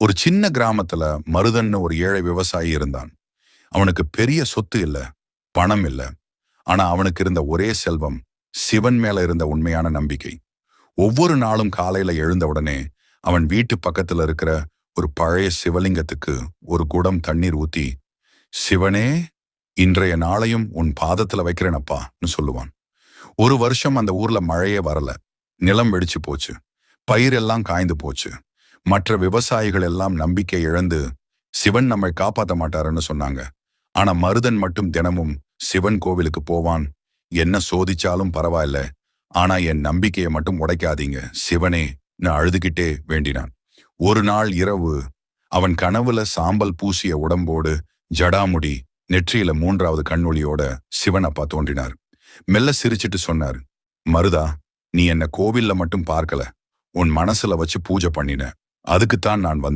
ஒரு சின்ன கிராமத்துல மருதன்னு ஒரு ஏழை விவசாயி இருந்தான். அவனுக்கு பெரிய சொத்து இல்ல, பணம் இல்ல. ஆனா அவனுக்கு இருந்த ஒரே செல்வம் சிவன் மேல இருந்த உண்மையான நம்பிக்கை. ஒவ்வொரு நாளும் காலையில எழுந்த உடனே அவன் வீட்டு பக்கத்துல இருக்கிற ஒரு பழைய சிவலிங்கத்துக்கு ஒரு குடம் தண்ணீர் ஊத்தி, சிவனே, இன்றைய நாளையும் உன் பாதத்துல வைக்கிறேனப்பான்னு சொல்லுவான். ஒரு வருஷம் அந்த ஊர்ல மழையே வரல. நிலம் வெடிச்சு போச்சு. பயிரெல்லாம் காய்ந்து போச்சு. மற்ற விவசாயிகள் எல்லாம் நம்பிக்கை இழந்து சிவன் நம்மை காப்பாத்த மாட்டாருன்னு சொன்னாங்க. ஆனா மருதன் மட்டும் தினமும் சிவன் கோவிலுக்கு போவான். என்ன சோதிச்சாலும் பரவாயில்ல, ஆனா என் நம்பிக்கையை மட்டும் உடைக்காதீங்க சிவனே, நான் அழுதுகிட்டே வேண்டினான். ஒரு நாள் இரவு அவன் கனவுல சாம்பல் பூசிய உடம்போடு, ஜடாமுடி, நெற்றியில மூன்றாவது கண்ணொளியோட சிவன் அப்பா தோன்றினார். மெல்ல சிரிச்சிட்டு சொன்னார், மருதா, நீ என்ன கோவில்ல மட்டும் பார்க்கல, உன் மனசுல வச்சு பூஜை பண்ணின. அதுக்குத்தான் நான்